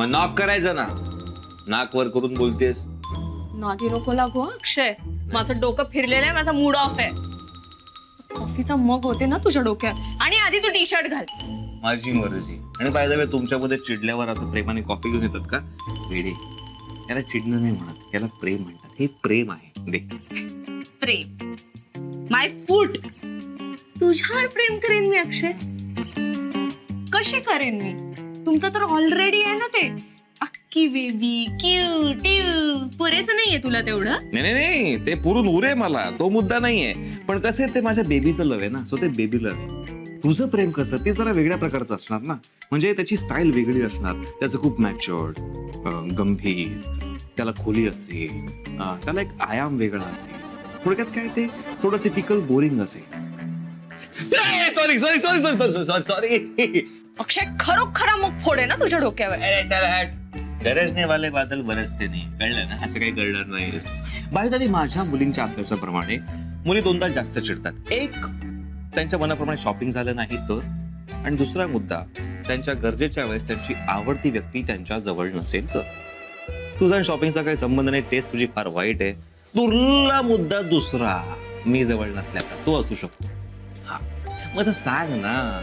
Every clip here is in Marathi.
मग नॉक करायचं ना, नाक वर करून बोलतेस. नादी नको लागू हं, अक्षय. माझं डोकं फिरलेलं आहे, माझा मूड ऑफ आहे. कॉफीचा मग होते ना तुझ्या डोक्यात, आणि आधी तू टी शर्ट घाल. माझी मर्जी. आणि बाय द वे, तुमच्यामध्ये चिडल्यावर असं प्रेमाने कॉफी घेऊन येतात का वेडे? याला चिडणं नाही म्हणत, याला प्रेम म्हणतात. हे प्रेम आहे. दे. प्रेम, माय फूट. तुझ्यावर प्रेम करेन मी अक्षय. कशी करेन मी? तुमचं तर ऑलरेडी आहे ना ते अक्की बेबी, क्यूट, पुरेसं नाहीये तुला तेवढं? नाही नाही, ते पुरून उरे मला, तो मुद्दा नाहीये. पण कसं आहे, ते माझ्या बेबीचं लव आहे ना, सो ते बेबी लव आहे. तुझं प्रेम कसं, ते जरा वेगळ्या प्रकारचं असणार ना. म्हणजे त्याची स्टाईल वेगळी असणार. त्याचं खूप मॅच्युअर्ड, गंभीर, त्याला खोली असेल, त्याला एक आयाम वेगळा असेल. थोडक्यात काय, ते थोडं टिपिकल बोरिंग असेल. Sorry sorry sorry sorry sorry sorry. Akshay खरोखरा मग फोडे ना तुझ्या डोक्यावर. गरजने वाले बादल बरसते नाही, कळलं ना? असं काही कळणार नाही. बाय द वे, माझ्या मुलींच्या अभ्यासाप्रमाणे मुली दोनदा जास्त चिडतात. एक, त्यांच्या मनाप्रमाणे शॉपिंग झालं नाही तर, आणि दुसरा मुद्दा, त्यांच्या गरजेच्या वेळेस त्यांची आवडती व्यक्ती त्यांच्या जवळ नसेल तर. तुझा शॉपिंगचा काही संबंध नाही, टेस्ट तुझी फार वाईट आहे. तुला मुद्दा दुसरा, मी जवळ नसल्याचा, तो असू शकतो. हा, मग सांग ना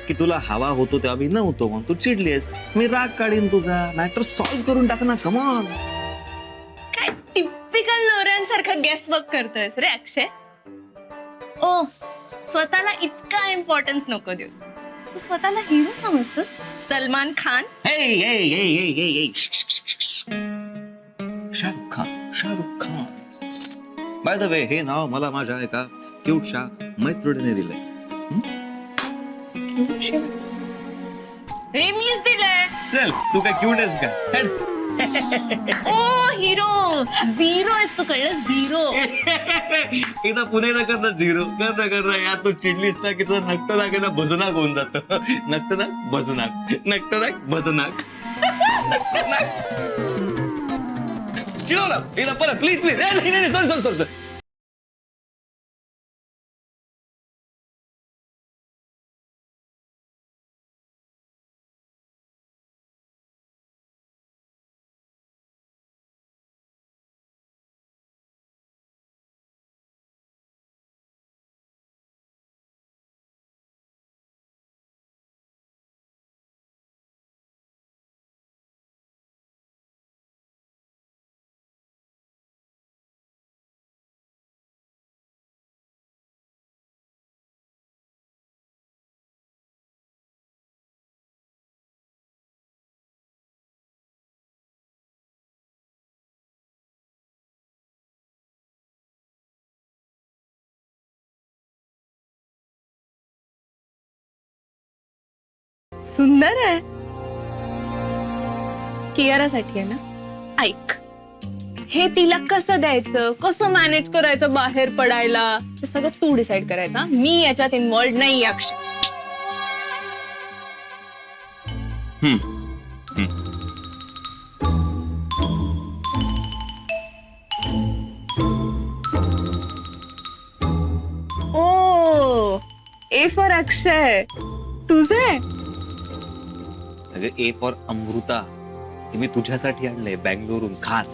की तुला हवा होतो तेव्हा मी नव्हतो, मग तू चिडलीस, मी राग काढीन तुझा, मॅटर सॉल्व्ह करून टाक ना. कमॉन. काय टिपिकल नवऱ्यांसारखं गेस वर्क करतोयस रे अक्षय. ओ, स्वतःला इतका इम्पॉर्टन्स नको देऊस. तू स्वतःला हिरो समजतोस? Salman Khan. Shahrukh Khan, Shahrukh Khan. By the way, हे नाव मला माझ्या एका क्यूटशा मैत्रिणीने दिलंय. हे मीच दिलंय. चल, तू काय क्यूट आहेस का? ओ हिरो, झिरो आहेस तू, कळलं? झिरो. एकदा पुणे ना करता झिरो करता यार, तू चिडलीस ना की तुझं नक्तनाक आहे ना भजनाक होऊन जातं. नक्तनाक भजनाक, नक्तनाक भजनाक. चिडवलं एकदा परत, प्लीज प्लीज. नाही सॉरी सॉरी सॉरी. सुंदर आहे. कियारासाठी आहे ना? ऐक, हे तिला कसं द्यायचं, कसं मॅनेज करायचं बाहेर पडायला, ते सगळं तू डिसाइड करायचं. मी याच्यात इन्व्हॉल्व नाही अक्षय. ओ, ए फॉर अक्षय. तुझे अगं, ए फॉर अमृता. हे मी तुझ्यासाठी आणलंय बँगलोरून खास.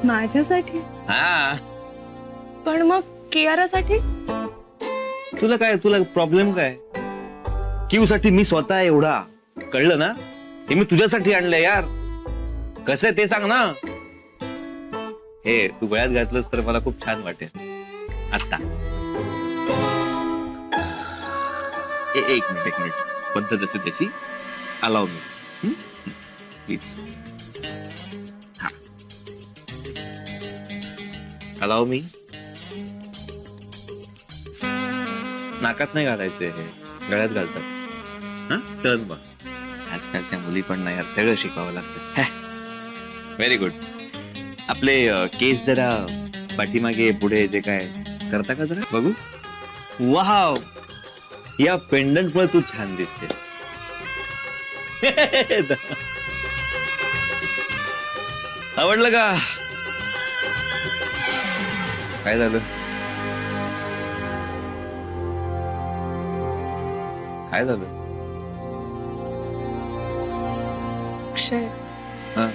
माझ्यासाठी? हा. पण मग कियारासाठी? तुला काय, तुला प्रॉब्लेम काय? क्यू साठी मी स्वतः एवढा, कळलं ना? हे मी तुझ्यासाठी आणलंय यार. कसं आहे ते सांग ना. हे तू गळ्यात घातलंस तर मला खूप छान वाटेल. आता एक मिनिट पद्धत असे त्याची. Allow me, please. अलाव मी. नाकात नाही घालायचे, हे गळ्यात घालतात. हा, टर्न बघ. आजकालच्या मुली पण नाही यार, सगळं शिकावं लागतं. Very good. आपले केस जरा पाठीमागे पुढे जे काय करता का जरा बघू. वाव, या पेंडंट मुळे तू छान दिसतेस. आवडलं का? काय झालं? काय झालं? अक्षय, हा.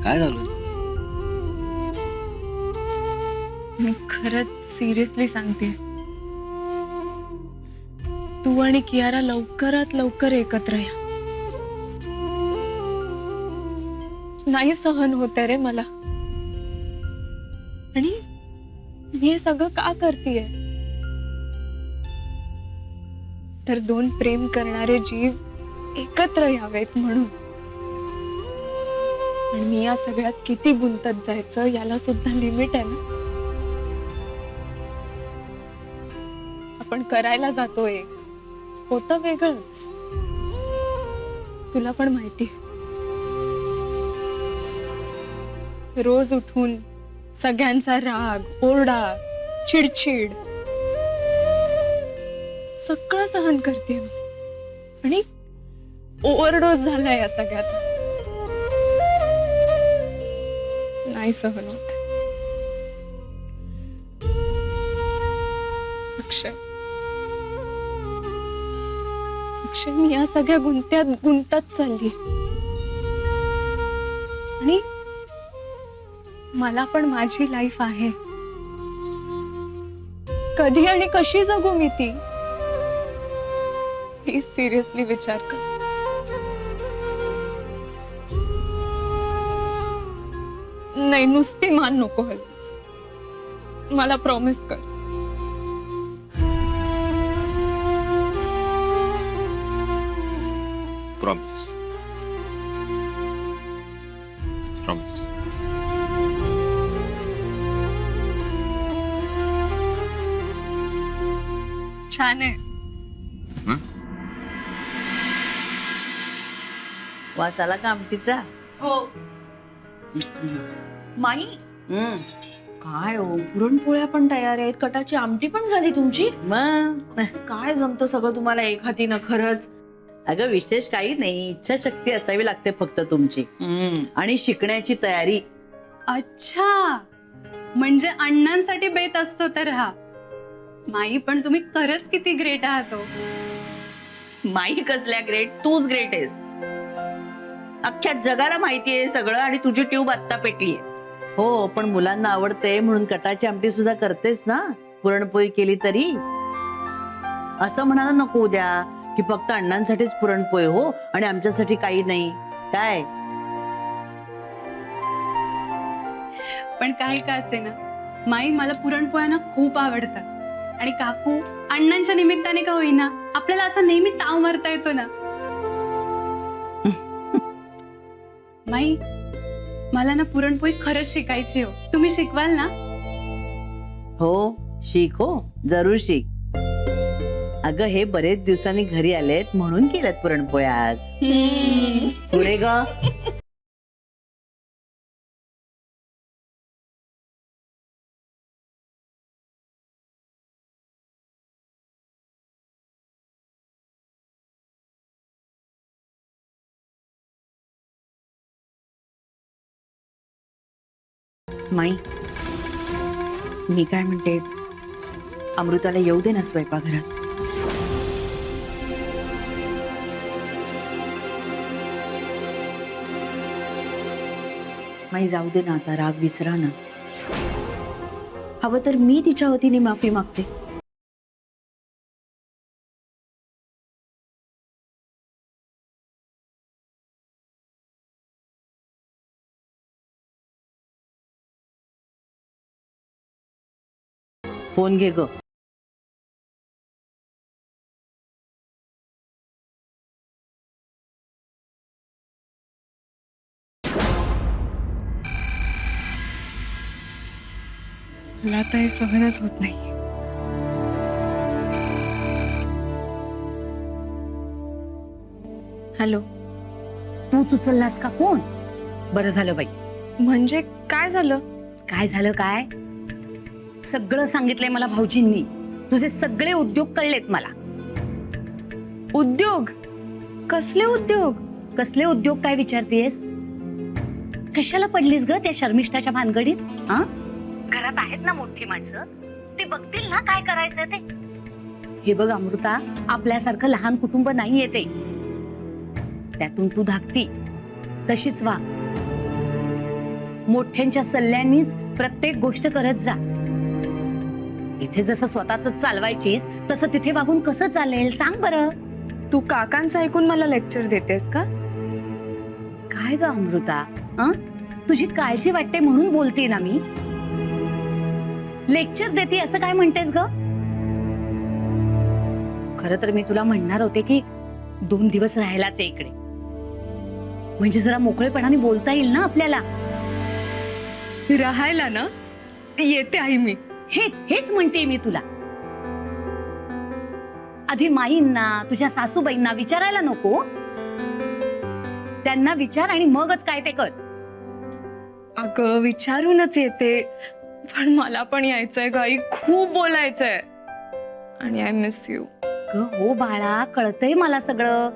काय झालं? मी खरंच सिरियसली सांगते, तू आणि कियारा लवकरात लवकर एकत्र या. नाही सहन होते रे मला. आणि मी हे सगळं का करतेय, तर दोन प्रेम करणारे जीव एकत्र यावेत म्हणून. आणि मी या सगळ्यात किती गुंतत जायचं याला सुद्धा लिमिट आहे ना. आपण करायला जातो एक, होतं वेगळंच. तुला पण माहिती, रोज उठून सगळ्यांचा राग, ओरडा, चिडचिड सगळं सहन करते मी. आणि ओव्हरडोस झालाय या सगळ्याचा. नाही सहन होत. अक्षय, अक्षय, मी या सगळ्या गुंत्यात गुंतत चालली. आणि मला पण माझी लाईफ आहे. कधी आणि कशी जगू मी ती, प्लीज सिरियसली विचार कर. नाही, नुसती मान नको हलवूस. मला प्रॉमिस कर. प्रॉमिस. प्रॉमिस. छान आहे. वास आला का आमटीचा? हो. माई काय हो, पुरणपोळ्या पण तयार आहेत, कटाची आमटी पण झाली तुमची. मग काय जमतं सगळं तुम्हाला एक हातीनं खरंच. अगं विशेष काही नाही, इच्छाशक्ती असावी लागते फक्त तुमची, आणि शिकण्याची तयारी. अच्छा, म्हणजे अण्णांसाठी बेत असतो तर हा. माई, पण तुम्ही खरंच किती ग्रेट आहात हो. माई कसल्या ग्रेट, तूच ग्रेट आहेस. अख्ख्या जगाला माहितीये सगळं, आणि तुझी ट्यूब आत्ता पेटलीये. हो, पण मुलांना आवडते म्हणून कटाची आमटी सुद्धा करतेस ना. पुरणपोळी केली तरी असं म्हणायला नको उद्या की फक्त अण्णांसाठीच पुरणपोळी हो आणि आमच्यासाठी काही नाही. काय पण काही का असे ना माई, मला पुरणपोळ्या ना खूप आवडतात. आणि काकू, अण्णांच्या निमित्ताने का होईना आपल्याला असा नेहमी ताव मारता येतो ना. माई, मला ना पुरणपोळी खरंच शिकायची हो. तुम्ही शिकवाल ना? हो, शिक हो, जरूर शिक. अगं हे बरेच दिवसांनी घरी आलेत म्हणून केल्यात पुरणपोळ्या आज. पुढे ग. माई, मी काय म्हणते, अमृताला येऊ दे ना स्वयंपाकघरात. माई जाऊ दे ना आता, राग विसरा ना. हवं तर मी तिच्या वतीने माफी मागते. फोन घे ग. मला आता हे सहनच होत नाही. हॅलो. तूच उचललास का फोन? बरं झालं बाई. म्हणजे काय झालं? काय झालं काय? सगळं सांगितलंय मला भाऊजींनी. तुझे सगळे उद्योग कळलेत मला. उद्योग? कसले उद्योग? कसले उद्योग काय विचारतेस? कशाला पडलीस ग त्या शर्मिष्ठाच्या भानगडीत? हा, घरात आहेत ना मोठी माणसं, ते बघतील ना काय करायचं ते. हे बघ अमृता, आपल्यासारखं लहान कुटुंब नाहीये ते. त्यातून तू धाकटी तशीच वा. मोठ्यांच्या सल्ल्यांनीच प्रत्येक गोष्ट करत जा. इथे जसं स्वतःच चालवायचीस तसं तिथे वागून कसं चालेल सांग बरं. तू काकांचं ऐकून मला लेक्चर देतेस का? काय ग अमृता, तुझी काळजी वाटते म्हणून बोलते ना मी. लेक्चर देते असं काय म्हणतेस ग? खरं तर मी तुला म्हणणार होते की 2 दिवस राहायलाच आहे इकडे, म्हणजे जरा मोकळेपणाने बोलता येईल ना आपल्याला. राहायला ना येते आई मी. हेच हेच म्हणते मी तुला. आधी माईंना तुझ्या सासूबाईंना विचारायला नको? त्यांना विचार आणि मगच काय ते कर. अगं विचारूनच येते, पण मला पण यायचंय गाई, खूप बोलायचंय. आणि आय मिस यू. हो बाळा, कळतंय मला सगळं,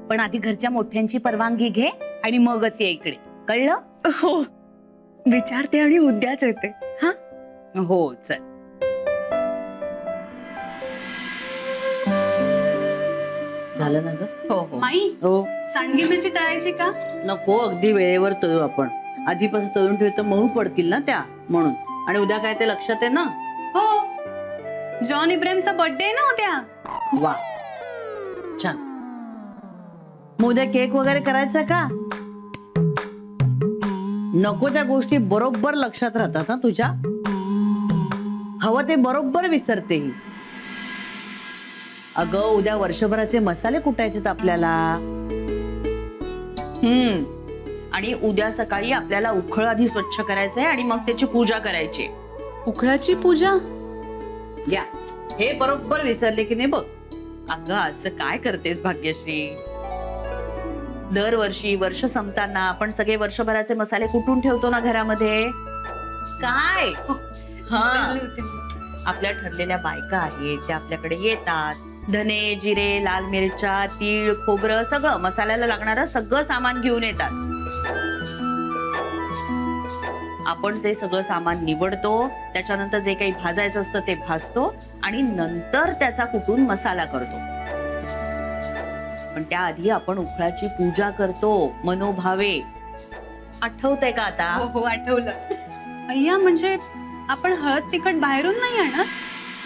पण आधी घरच्या मोठ्यांची परवानगी घे आणि मगच ये इकडे, कळलं? हो विचारते आणि उद्याच येते. हा हो चल. झालं ना ग? हो हो माई, हो सांडगी मिरची तळायची का? नको, अगदी वेळेवर तळू आपण. आधीपासून तळून ठेवलं तर मऊ पडतील ना त्या, म्हणून. आणि उद्या काय ते लक्षात आहे ना? हो, जॉन इब्राहिमचा बर्थडे आहे ना उद्या. वा, छान. मग उद्या केक वगैरे करायचा का? नको त्या गोष्टी बरोबर लक्षात राहतात ना तुझ्या. हवं ते बरोबर विसरते ही. अगं उद्या वर्षभराचे मसाले कुटायचेत आपल्याला. आणि उद्या सकाळी आपल्याला उखळ आधी स्वच्छ करायचंय आणि मग त्याची पूजा करायची. उखळाची पूजा? या, हे बरोबर विसरले की नाही बघ. अगं असं काय करतेस भाग्यश्री? दरवर्षी वर्ष संपताना आपण सगळे वर्षभराचे मसाले कुटून ठेवतो ना घरामध्ये. काय हा, विसरले होते मी. आपल्या ठरलेल्या बायका आहेत त्या आपल्याकडे येतात. धने, जिरे, लाल मिरच्या, तीळ, खोबरं, सगळं मसाल्याला लागणारं सगळं सामान घेऊन येतात. आपण ते सगळं सामान निवडतो, त्याच्यानंतर जे काही भाजायचं असतं ते भाजतो आणि नंतर त्याचा कुटून मसाला करतो. पण त्याआधी आपण उखळाची पूजा करतो मनोभावे. आठवतंय का आता? हो हो आठवलं. अय्या, म्हणजे आपण हळद तिखट बाहेरून नाही आणत?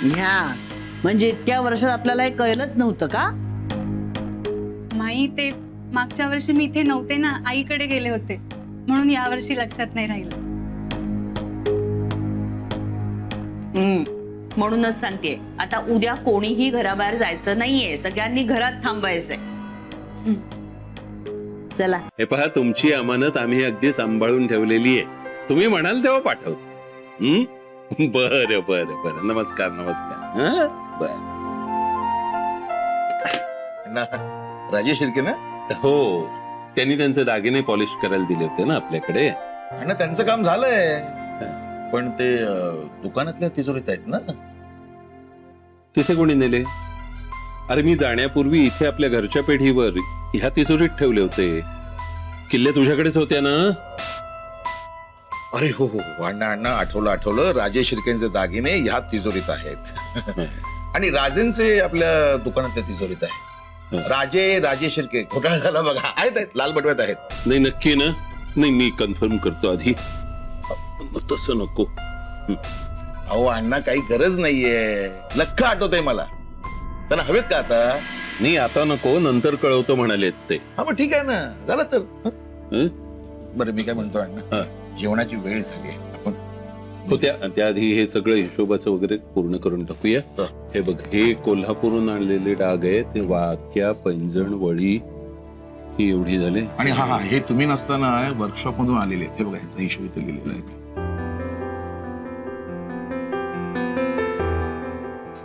ह्या म्हणजे इतक्या वर्षात आपल्याला हे कळलंच नव्हतं का? माई, ते मागच्या वर्षी मी इथे नव्हते ना, आईकडे गेले होते, म्हणून या वर्षी लक्षात नाही राहिलं. म्हणूनच सांगते, आता उद्या कोणीही घराबाहेर जायचं नाहीये, सगळ्यांनी घरात थांबायचंय. चला. हे पहा, तुमची अमानत आम्ही अगदी सांभाळून ठेवलेली आहे. तुम्ही म्हणाल तेव्हा पाठवतो. बरं बरं बरं, नमस्कार नमस्कार. हं? बरं. राजेश शिर्के ना? हो, त्यांनी त्यांचे दागिने पॉलिश करायला दिले होते ना आपल्याकडे. आणि त्यांचं काम झालंय, पण ते दुकानातल्या तिजोरीत आहेत ना. तिथे कोणी नेले? अरे मी जाण्यापूर्वी इथे आपल्या घरच्या पेढीवर ह्या तिजोरीत ठेवले होते. किल्ले तुझ्याकडेच होत्या ना? अरे हो हो हो, अण्णा अण्णा, आठवलं. राजेश शिर्केंचे दागिने ह्या तिजोरीत आहेत. आणि राजेंचे आपल्या दुकानातल्या तिजोरीत आहेत. राजे शिर्के घोटाळा झाला बघा. आहेत लाल बटव्यात आहेत. नाही नक्की ना? नाही, मी कन्फर्म करतो आधी. तसं नको. अहो अण्णा, काही गरज नाहीये. लख्ख आठवतंय मला. त्यांना हवेत का आता? नाही आता नको, नंतर कळवतो म्हणालेत ते. हा मग ठीक आहे ना, झालं तर. हं? बरं मी काय म्हणतो अण्णा, जेवणाची वेळ झाली, आपण हो त्याआधी हे सगळं हिशोबाचं वगैरे पूर्ण करून टाकूया. हे बघ, हे कोल्हापूरहून आणलेले डाग आहे, ते वाक्या, पैंजण, वळी ही एवढी झाले. आणि हा हे तुम्ही नसताना वर्कशॉप मधून आलेले आहेत. हे बघा, ह्याचा हिशोब इथे लिहिलेला आहे.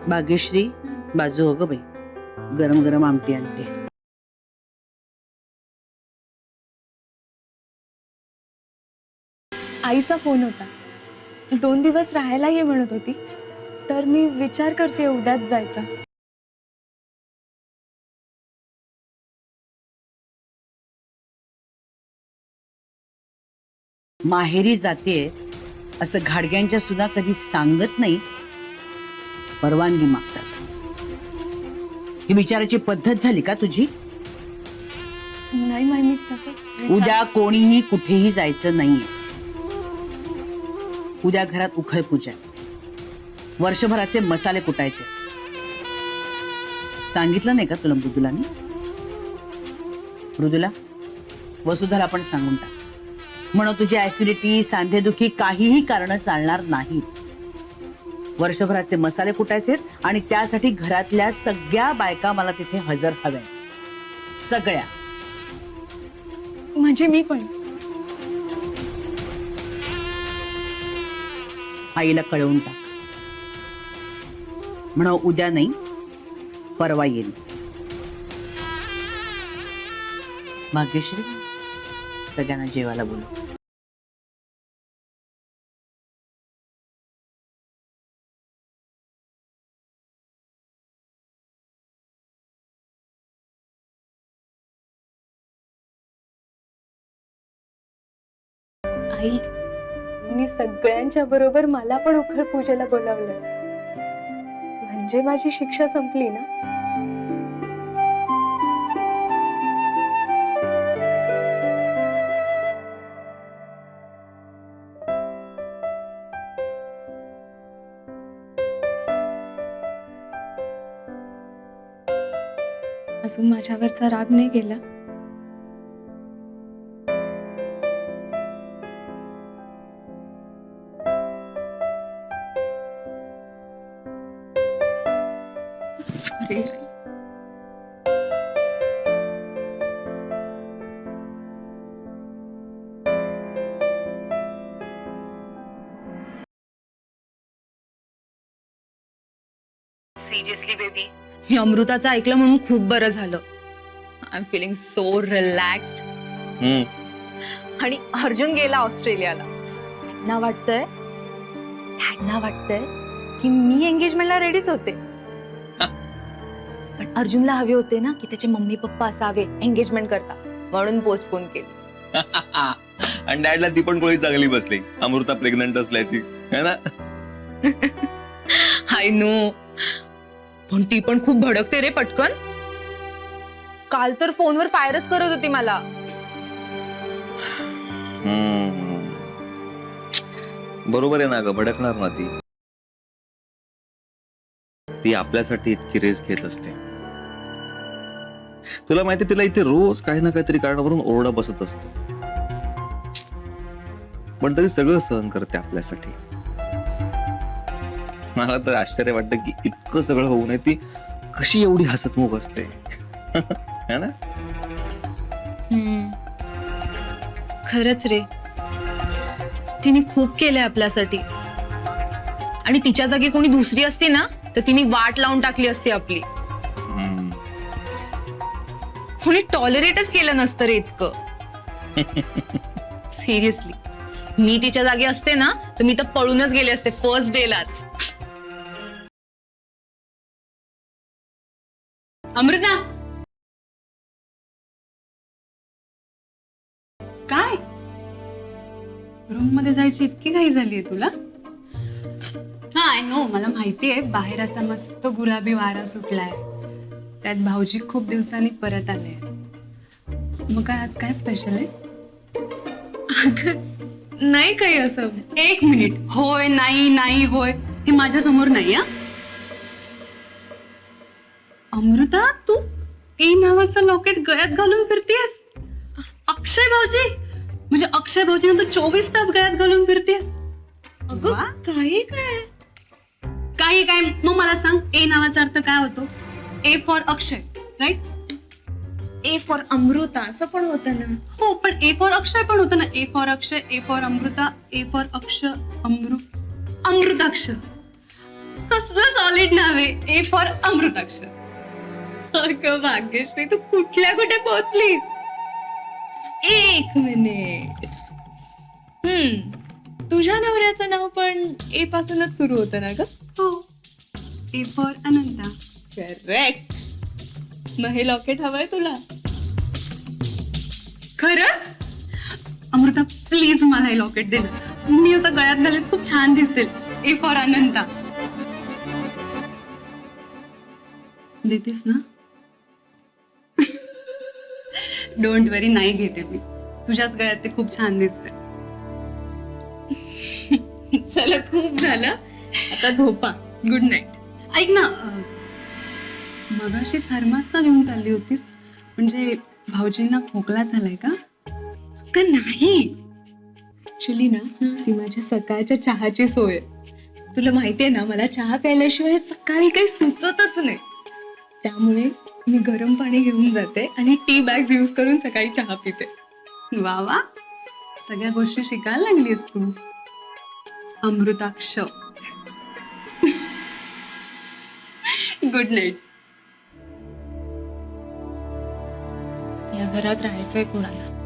भाग्यश्री, बाजू हो ग बाई, गरम गरम आमटी आणते. आईचा फोन होता, 2 दिवस राहायला ये म्हणत होती, तर मी विचार करते उद्याच जायचा. माहेरी जाते असं घाडग्यांच्या सुद्धा कधी सांगत नाही, परवानगी मागतात. ही विचाराची पद्धत झाली का तुझी? नाही माई, मी तसं उद्या कोणीही कुठेही जायचं नाहीये. उद्या घरात उखळ पूजा आहे. वर्षभराचे मसाले कुटायचे. सांगितलं नाही का तुला मृदुलाने? मृदुला, वसुधाला पण सांगून टाक. म्हणून तुझी ऍसिडिटी, सांधेदुखी काहीही कारण चालणार नाहीत. वर्षभराचे मसाले कुटायचे आणि त्यासाठी घरातल्या सगळ्या बायका मला तिथे हजर हव्या. सगळ्या. म्हणजे मी पण. आईला कळवून टाक. म्हणून उद्या नाही, परवा येईल. भाग्यश्री, सगळ्यांना जेवायला बोलव. आई, मी सगळ्यांच्या बरोबर मला पण उखळ पूजेला बोलावलं. म्हणजे माझी शिक्षा संपली ना? अजून माझ्यावरचा राग नाही गेला. अरे, सिरियसली बेबी, मी अमृताचं ऐकलं म्हणून खूप बरं झालं. I am feeling so relaxed. आणि अर्जुन गेला ऑस्ट्रेलियाला. त्यांना वाटतंय की मी एंगेजमेंटला रेडीच होते. पण अर्जुनला हवे होते ना की त्याचे मम्मी पप्पा असावे एंगेजमेंट करता, म्हणून पोस्टपोन केली. आणि डॅडला ती पण गोळी चांगली बसली, अमृता प्रेग्नंट असल्याची, है ना? आय नो, पण ती पण खूप भडकते रे पटकन. काल तर फोनवर फायरच करत होती मला. बरोबर आहे ना ग, भडकणार ना ती. ती आपल्यासाठी इतकी रेस घेत असते. तुला माहिती, तिला इथे रोज काही ना काहीतरी कारणावरून ओरडा बसत असतो, पण तरी सगळं सहन करते आपल्यासाठी. मला तर आश्चर्य वाटतं की इतकं सगळं होऊ नये ती कशी एवढी हसतमुख असते. है ना? खरंच रे, तिने खूप केलंय आपल्यासाठी. आणि तिच्या जागी कोणी दुसरी असती ना तर तिने वाट लावून टाकली असती आपली. कोणी टॉलरेटच केलं नसतं रे इतकं. सिरियसली, मी तिच्या जागी असते ना तर मी तर पळूनच गेले असते फर्स्ट डेलाच. अमृता, काय रूम मध्ये जायची इतकी घाई झालीये तुला? हा, आय नो, मला माहितीये बाहेर असा मस्त गुलाबी वारा सुटलाय, त्यात भाऊजी खूप दिवसांनी परत आले. मग काय आज काय स्पेशल आहे? नाही काही असं. एक मिनिट, होय नाही नाही होय हे माझ्या समोर नाही. हा अमृता, तू ए नावाचं लॉकेट गळ्यात घालून फिरतेस? अक्षय भाऊजी, म्हणजे अक्षय भाऊजीने तू 24 तास गळ्यात घालून फिरतेस? अगं काही काय. काही काय, मग मला सांग, ए नावाचा अर्थ काय होतो? A for Akshay, right? A for Amrita असं पण होतं ना. हो, पण ए फॉर अक्षय पण होतं ना. A for Akshay, A for Amrita, A for Akshay, Amritaksh. कसलं सॉलिड नाव आहे, ए फॉर अमृताक्ष. अगं भाग्यश्री, तू कुठल्या कुठे पोहोचलीस? एक मिनिट. तुझ्या नवऱ्याचं नाव पण ए पासूनच सुरू होतं ना ग? हो, ए फॉर अनंता. करेक्ट. मग हे लॉकेट हवंय तुला? खरंच? अमृता प्लीज मला हे लॉकेट दे ना. मी असं गळ्यात घालत खूप छान दिसेल. ए फॉर अनंता. देतेस ना? डोंट वरी, नाही घेते मी. तुझ्याच गळ्यात ते खूप छान दिसते. चला खूप झालं, आता झोपा. Good night. ऐक ना, मगाशी थर्मास का घेऊन चालली होतीस? म्हणजे भाऊजींना खोकला झालाय का? का नाही, ऍक्च्युली ना ती माझ्या सकाळच्या चहाची सोय आहे. तुला माहितीये ना, मला चहा प्यायल्याशिवाय सकाळी काही सुचतच नाही. त्यामुळे मी गरम पाणी घेऊन जाते आणि टी बॅग्स यूज करून सकाळी चहा पिते. वा वा, सगळ्या गोष्टी शिकायला लागलीस तू. अमृताक्ष. Good night. या घरात राहायचंय कोणाला?